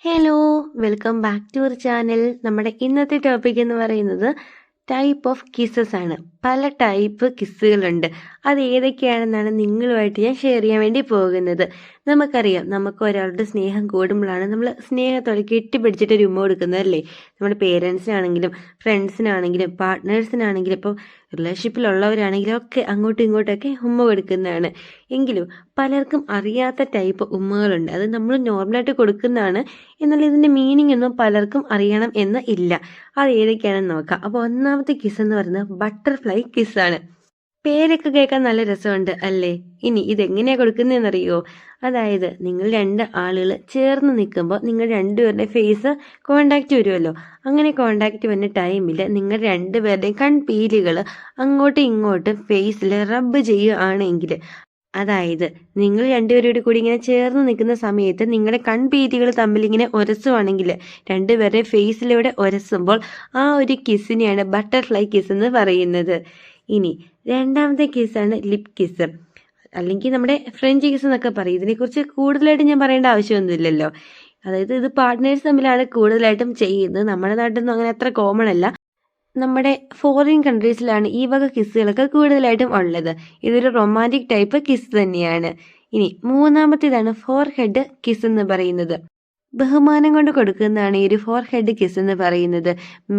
Hello, welcome back to our channel. നമ്മുടെ ഇന്നത്തെ topic എന്ന് പറയുന്നത് ടൈപ്പ് ഓഫ് കിസ്സസ് ആണ്. പല ടൈപ്പ് കിസ്സുകളുണ്ട്. അത് ഏതൊക്കെയാണെന്നാണ് നിങ്ങളുമായിട്ട് ഞാൻ ഷെയർ ചെയ്യാൻ വേണ്ടി പോകുന്നത്. നമുക്കറിയാം, നമുക്ക് ഒരാളുടെ സ്നേഹം കൂടുമ്പോഴാണ് നമ്മൾ സ്നേഹത്തോടെ കെട്ടിപ്പിടിച്ചിട്ട് ഒരു ഉമ്മ കൊടുക്കുന്നത് അല്ലേ. നമ്മുടെ പേരൻസിനാണെങ്കിലും ഫ്രണ്ട്സിനാണെങ്കിലും പാർട്ട്നേഴ്സിനാണെങ്കിലും ഇപ്പോൾ റിലേഷൻഷിപ്പിലുള്ളവരാണെങ്കിലും ഒക്കെ അങ്ങോട്ടും ഇങ്ങോട്ടൊക്കെ ഉമ്മ കൊടുക്കുന്നതാണ്. എങ്കിലും പലർക്കും അറിയാത്ത ടൈപ്പ് ഉമ്മകളുണ്ട്. അത് നമ്മൾ നോർമലായിട്ട് കൊടുക്കുന്നതാണ്, എന്നാൽ ഇതിൻ്റെ മീനിങ് ഒന്നും പലർക്കും അറിയണം എന്ന് ഇല്ല. അത് ഏതൊക്കെയാണെന്ന് നോക്കാം. അപ്പോൾ ഒന്നാമത്തെ കിസ് എന്ന് പറയുന്നത് ബട്ടർഫ്ലൈ കിസ്സാണ്. പേരൊക്കെ കേൾക്കാൻ നല്ല രസമുണ്ട് അല്ലേ. ഇനി ഇതെങ്ങനെയാ കൊടുക്കുന്നതെന്നറിയോ? അതായത് നിങ്ങൾ രണ്ട് ആളുകൾ ചേർന്ന് നിൽക്കുമ്പോൾ നിങ്ങൾ രണ്ടുപേരുടെ ഫേസ് കോണ്ടാക്റ്റ് വരുമല്ലോ. അങ്ങനെ കോണ്ടാക്റ്റ് വരുന്ന ടൈമിൽ നിങ്ങൾ രണ്ടുപേരുടെയും കൺപീലികൾ അങ്ങോട്ടും ഇങ്ങോട്ടും ഫേസിൽ റബ്ബ് ചെയ്യുകയാണെങ്കിൽ, അതായത് നിങ്ങൾ രണ്ടുപേരോട് കൂടി ഇങ്ങനെ ചേർന്ന് നിൽക്കുന്ന സമയത്ത് നിങ്ങളുടെ കൺപീലികൾ തമ്മിൽ ഇങ്ങനെ ഉരസുവാണെങ്കിൽ, രണ്ടുപേരുടെ ഫേസിലൂടെ ഉരസുമ്പോൾ ആ ഒരു കിസ്സിനെയാണ് ബട്ടർഫ്ലൈ കിസ് എന്ന് പറയുന്നത്. ഇനി രണ്ടാമത്തെ കിസ്സാണ് ലിപ് കിസ്, അല്ലെങ്കിൽ നമ്മുടെ ഫ്രഞ്ച് കിസ് എന്നൊക്കെ പറയും. ഇതിനെക്കുറിച്ച് കൂടുതലായിട്ട് ഞാൻ പറയേണ്ട ആവശ്യമൊന്നുമില്ലല്ലോ. അതായത് ഇത് പാർട്ട്നേഴ്സ് തമ്മിലാണ് കൂടുതലായിട്ടും ചെയ്യുന്നത്. നമ്മുടെ നാട്ടിലൊന്നും അങ്ങനെ അത്ര കോമൺ അല്ല. നമ്മുടെ ഫോറിൻ കൺട്രീസിലാണ് ഈ വക കിസ്സുകളൊക്കെ കൂടുതലായിട്ടും ഉള്ളത്. ഇതൊരു റൊമാൻറ്റിക് ടൈപ്പ് കിസ് തന്നെയാണ്. ഇനി മൂന്നാമത്തേതാണ് ഫോർ ഹെഡ് കിസ് എന്ന് പറയുന്നത്. ബഹുമാനം കൊണ്ട് കൊടുക്കുന്നതാണ് ഈ ഒരു ഫോർ ഹെഡ് കിസ് എന്ന് പറയുന്നത്.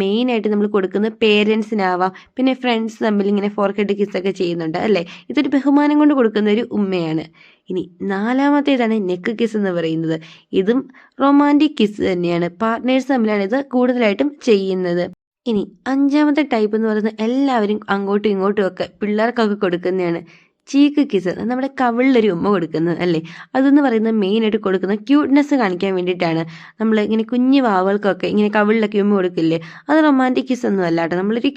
മെയിനായിട്ട് നമ്മൾ കൊടുക്കുന്നത് പേരൻസിനാവാം, പിന്നെ ഫ്രണ്ട്സ് തമ്മിൽ ഇങ്ങനെ ഫോർ ഹെഡ് കിസ്സൊക്കെ ചെയ്യുന്നുണ്ട് അല്ലേ. ഇതൊരു ബഹുമാനം കൊണ്ട് കൊടുക്കുന്ന ഒരു ഉമ്മയാണ്. ഇനി നാലാമത്തേതാണ് നെക്ക് കിസ് എന്ന് പറയുന്നത്. ഇതും റൊമാൻറ്റിക് കിസ് തന്നെയാണ്. പാർട്ട്നേഴ്സ് തമ്മിലാണ് ഇത് കൂടുതലായിട്ടും ചെയ്യുന്നത്. ഇനി അഞ്ചാമത്തെ ടൈപ്പ് എന്ന് പറയുന്നത് എല്ലാവരും അങ്ങോട്ടും ഇങ്ങോട്ടും ഒക്കെ പിള്ളേർക്കൊക്കെ കൊടുക്കുന്നതാണ് ചീക്ക് കിസ്. നമ്മുടെ കവിളിലൊരു ഉമ്മ കൊടുക്കുന്നത് അല്ലേ. അതെന്ന് പറയുന്നത് മെയിനായിട്ട് കൊടുക്കുന്നത് ക്യൂട്ട്നെസ് കാണിക്കാൻ വേണ്ടിയിട്ടാണ്. നമ്മൾ ഇങ്ങനെ കുഞ്ഞു വാവകൾക്കൊക്കെ ഇങ്ങനെ കവിളിലൊക്കെ ഉമ്മ കൊടുക്കില്ലേ, അത് റൊമാൻറ്റിക് കിസ് ഒന്നും അല്ല കേട്ടോ. നമ്മളൊരു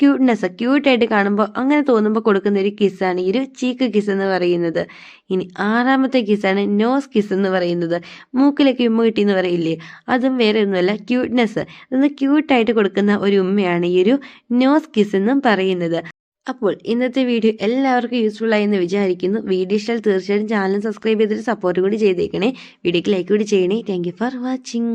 ക്യൂട്ടായിട്ട് കാണുമ്പോൾ അങ്ങനെ തോന്നുമ്പോൾ കൊടുക്കുന്ന ഒരു കിസ്സാണ് ഈ ഒരു ചീക്ക് കിസ് എന്ന് പറയുന്നത്. ഇനി ആറാമത്തെ കിസ്സാണ് നോസ് കിസ് എന്ന് പറയുന്നത്. മൂക്കിലൊക്കെ ഉമ്മ കിട്ടിയെന്ന് പറയില്ലേ, അതും വേറെ ഒന്നുമല്ല, ക്യൂട്ട്നെസ്. അതൊന്ന് ക്യൂട്ടായിട്ട് കൊടുക്കുന്ന ഒരു ഉമ്മയാണ് ഈ ഒരു നോസ് കിസ് എന്നും പറയുന്നത്. അപ്പോൾ ഇന്നത്തെ വീഡിയോ എല്ലാവർക്കും യൂസ്ഫുൾ ആയി എന്ന് വിചാരിക്കുന്നു. വീഡിയോ ഇഷ്ടമായാൽ തീർച്ചയായിട്ടും ചാനൽ സബ്സ്ക്രൈബ് ചെയ്തിട്ട് സപ്പോർട്ട് കൂടി ചെയ്തേക്കണേ. വീഡിയോക്ക് ലൈക്ക് കൂടി ചെയ്യണേ. Thank you for watching.